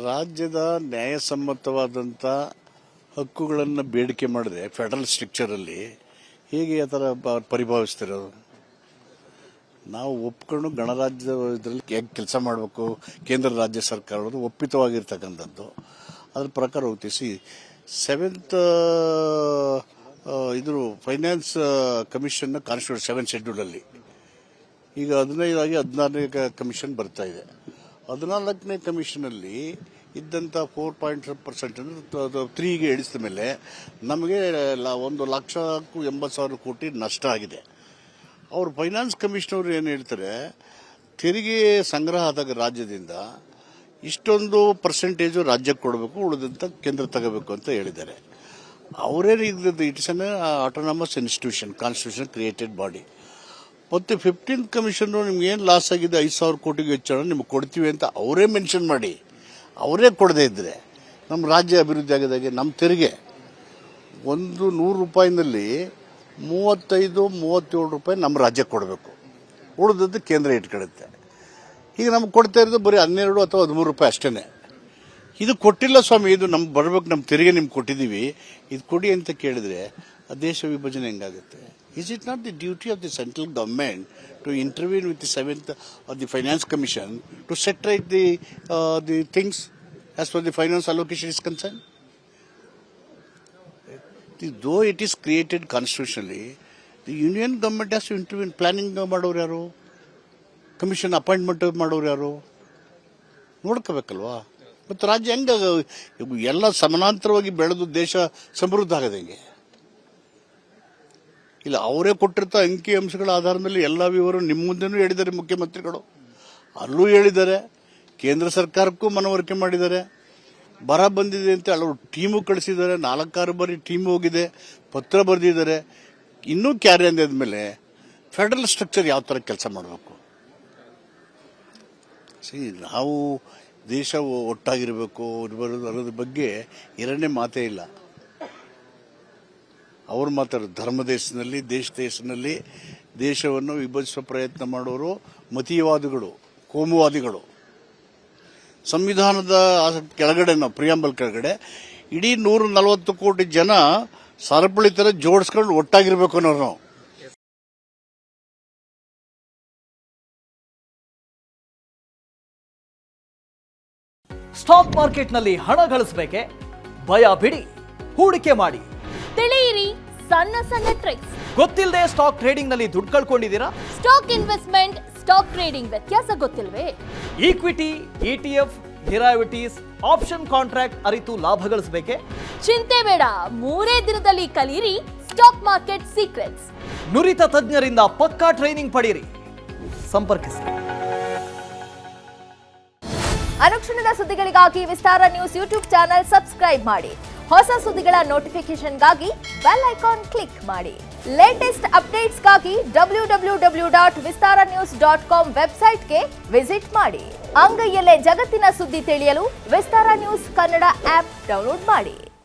ರಾಜ್ಯದ ನ್ಯಾಯಸಮ್ಮತವಾದಂಥ ಹಕ್ಕುಗಳನ್ನು ಬೇಡಿಕೆ ಮಾಡಿದ್ರೆ ಫೆಡರಲ್ ಸ್ಟ್ರಕ್ಚರಲ್ಲಿ ಹೇಗೆ ಆ ಥರ ಪರಿಭಾವಿಸ್ತಿರೋದು? ನಾವು ಒಪ್ಕೊಂಡು ಗಣರಾಜ್ಯದ ಇದರಲ್ಲಿ ಹೇಗೆ ಕೆಲಸ ಮಾಡಬೇಕು, ಕೇಂದ್ರ ರಾಜ್ಯ ಸರ್ಕಾರಗಳು ಒಪ್ಪಿತವಾಗಿರ್ತಕ್ಕಂಥದ್ದು, ಅದ್ರ ಪ್ರಕಾರ ಹೋಗ್ತಿಸಿ 7th ಇದ್ರ ಫೈನಾನ್ಸ್ ಕಮಿಷನ್ನ ಕಾನ್ಸ್ಟಿಟ್ಯೂಷನ್ 7th ಶೆಡ್ಯೂಲಲ್ಲಿ ಈಗ 15 ಆಗಿ 16ನೇ ಕಮಿಷನ್ ಬರ್ತಾ ಇದೆ. 14ನೇ ಕಮಿಷನಲ್ಲಿ ಇದ್ದಂಥ 4.5% 3ಗೆ ಇಳಿಸಿದ ಮೇಲೆ ನಮಗೆ 1,80,000 ಕೋಟಿ ನಷ್ಟ ಆಗಿದೆ. ಅವರು ಫೈನಾನ್ಸ್ ಕಮಿಷನವರು ಏನು ಹೇಳ್ತಾರೆ, ತೆರಿಗೆ ಸಂಗ್ರಹ ಆದಾಗ ರಾಜ್ಯದಿಂದ ಇಷ್ಟೊಂದು ಪರ್ಸೆಂಟೇಜು ರಾಜ್ಯಕ್ಕೆ ಕೊಡಬೇಕು, ಉಳಿದಂತ ಕೇಂದ್ರ ತಗೋಬೇಕು ಅಂತ ಹೇಳಿದ್ದಾರೆ. ಅವರೇನು ಇದ್ದದ್ದು it's an autonomous institution, constitution created body. ಮತ್ತು 15th ಕಮಿಷನ್ ನಿಮ್ಗೆ ಏನು ಲಾಸ್ ಆಗಿದೆ 5,000 ಕೋಟಿಗೆ ಹೆಚ್ಚಳ ನಿಮ್ಗೆ ಕೊಡ್ತೀವಿ ಅಂತ ಅವರೇ ಮೆನ್ಷನ್ ಮಾಡಿ ಅವರೇ ಕೊಡದೇ ಇದ್ರೆ ನಮ್ಮ ರಾಜ್ಯ ಅಭಿವೃದ್ಧಿ ಆಗಿದಾಗೆ ನಮ್ಮ ತೆರಿಗೆ $100 ರೂಪಾಯಿನಲ್ಲಿ 35-37 ರೂಪಾಯಿ ನಮ್ಮ ರಾಜ್ಯಕ್ಕೆ ಕೊಡಬೇಕು, ಉಳಿದದ್ದು ಕೇಂದ್ರ ಇಟ್ಕೊಳ್ಳುತ್ತೆ. ಈಗ ನಮ್ಗೆ ಕೊಡ್ತಾ ಇರೋದು ಬರೀ 12 ಅಥವಾ 13 ರೂಪಾಯಿ ಅಷ್ಟೇ. ಇದು ಕೊಟ್ಟಿಲ್ಲ ಸ್ವಾಮಿ, ಇದು ನಮ್ಗೆ ಬರಬೇಕು, ನಮ್ಮ ತೆರಿಗೆ ನಿಮ್ಗೆ ಕೊಟ್ಟಿದ್ದೀವಿ, ಇದು ಕೊಡಿ ಅಂತ ಕೇಳಿದ್ರೆ ಆ ದೇಶ ವಿಭಜನೆ ಹೆಂಗಾಗುತ್ತೆ? Is it not the duty of the central government to intervene with the 7th or the finance commission to set right the things as far as the finance allocation is concerned? Though it is created constitutionally, the union government has to intervene. Planning ಮಾಡೋರು ಯಾರು, commission appointment ಮಾಡೋರು ಯಾರು ನೋಡ್ಕೋಬೇಕಲ್ವಾ? ಮತ್ತು ರಾಜ್ಯ ಹೆಂಗ ಎಲ್ಲ ಸಮಾನಾಂತರವಾಗಿ ಬೆಳೆದು ದೇಶ ಸಮೃದ್ಧ ಆಗದೆ ಹೆಂಗೆ? ಇಲ್ಲ, ಅವರೇ ಕೊಟ್ಟಿರ್ತ ಅಂಕಿ ಅಂಶಗಳ ಆಧಾರದ ಮೇಲೆ ಎಲ್ಲ ವಿವರ ನಿಮ್ಮ ಮುಂದೆನೂ ಹೇಳಿದ್ದಾರೆ ಮುಖ್ಯಮಂತ್ರಿಗಳು, ಅಲ್ಲೂ ಹೇಳಿದ್ದಾರೆ, ಕೇಂದ್ರ ಸರ್ಕಾರಕ್ಕೂ ಮನವರಿಕೆ ಮಾಡಿದ್ದಾರೆ. ಬರ ಬಂದಿದೆ ಅಂತ ಅವರು ಟೀಮು ಕಳಿಸಿದ್ದಾರೆ, 4-6 ಬಾರಿ ಟೀಮ್ ಹೋಗಿದೆ, ಪತ್ರ ಬರೆದಿದ್ದಾರೆ. ಇನ್ನೂ ಕ್ಯಾರಿ ಅಂದಾದ್ಮೇಲೆ ಫೆಡರಲ್ ಸ್ಟ್ರಕ್ಚರ್ ಯಾವ ಥರ ಕೆಲಸ ಮಾಡಬೇಕು? ನಾವು ದೇಶ ಒಟ್ಟಾಗಿರಬೇಕು ಅನ್ನೋದ್ರ ಬಗ್ಗೆ ಎರಡನೇ ಮಾತೇ ಇಲ್ಲ. ಅವ್ರು ಮಾತಾಡೋದು ಧರ್ಮ ದೇಶದಲ್ಲಿ, ದೇಶದಲ್ಲಿ ದೇಶವನ್ನು ವಿಭಜಿಸುವ ಪ್ರಯತ್ನ ಮಾಡೋರು ಮತೀಯವಾದಿಗಳು, ಕೋಮುವಾದಿಗಳು. ಸಂವಿಧಾನದ ಕೆಳಗಡೆ, ನಾವು ಪ್ರಿಯಾಂಬಲ್ ಕೆಳಗಡೆ ಇಡೀ 140 ಕೋಟಿ ಜನ ಸರಪಳಿ ತರ ಜೋಡಿಸ್ಕೊಂಡು ಒಟ್ಟಾಗಿರ್ಬೇಕು ಅನ್ನೋರು ನಾವು. ಸ್ಟಾಕ್ ಮಾರ್ಕೆಟ್ನಲ್ಲಿ ಹಣ ಗಳಿಸಬೇಕೆ? ಭಯ ಬಿಡಿ, ಹೂಡಿಕೆ ಮಾಡಿ. ತಿಳಿಯಿರಿ ಸಣ್ಣ ಸಣ್ಣ ಟ್ರಿಕ್ಸ್. ಗೊತ್ತಿಲ್ಲದೆ ಸ್ಟಾಕ್ ಟ್ರೇಡಿಂಗ್ ನಲ್ಲಿ ದುಡ್ಡು ಕಳ್ಕೊಂಡಿದ್ದೀರಾ? ಸ್ಟಾಕ್ ಇನ್ವೆಸ್ಟ್ಮೆಂಟ್, ಸ್ಟಾಕ್ ಟ್ರೇಡಿಂಗ್ ವ್ಯತ್ಯಾಸ ಗೊತ್ತಿಲ್ವೇ? Equity, ETF, derivatives, option contract ಅರಿತು ಲಾಭ ಗಳಿಸಬೇಕೆ? ಚಿಂತೆ ಬೇಡ, 3 ದಿನದಲ್ಲಿ ಕಲಿಯಿರಿ ಸ್ಟಾಕ್ ಮಾರ್ಕೆಟ್ ಸೀಕ್ರೆಟ್ಸ್. ನುರಿತ ತಜ್ಞರಿಂದ ಪಕ್ಕಾ ಟ್ರೈನಿಂಗ್ ಪಡೆಯಿರಿ. ಸಂಪರ್ಕಿಸಿ. ಅನುಕ್ಷಣದ ಸುದ್ದಿಗಳಿಗಾಗಿ ವಿಸ್ತಾರ ನ್ಯೂಸ್ ಯೂಟ್ಯೂಬ್ ಚಾನೆಲ್ ಸಬ್ಸ್ಕ್ರೈಬ್ ಮಾಡಿ. ಹೊಸ ಸುದ್ದಿಗಳ ನೋಟಿಫಿಕೇಶನ್ಗಾಗಿ ಬೆಲ್ ಐಕಾನ್ ಕ್ಲಿಕ್ ಮಾಡಿ. ಲೇಟೆಸ್ಟ್ ಅಪ್ಡೇಟ್ಸ್ಗಾಗಿ www.vistaranews.com ವೆಬ್ಸೈಟ್ಗೆ ವಿಸಿಟ್ ಮಾಡಿ. ಅಂಗೈಯಲ್ಲೇ ಜಗತ್ತಿನ ಸುದ್ದಿ ತಿಳಿಯಲು ವಿಸ್ತಾರ ನ್ಯೂಸ್ ಕನ್ನಡ ಆಪ್ ಡೌನ್ಲೋಡ್ ಮಾಡಿ.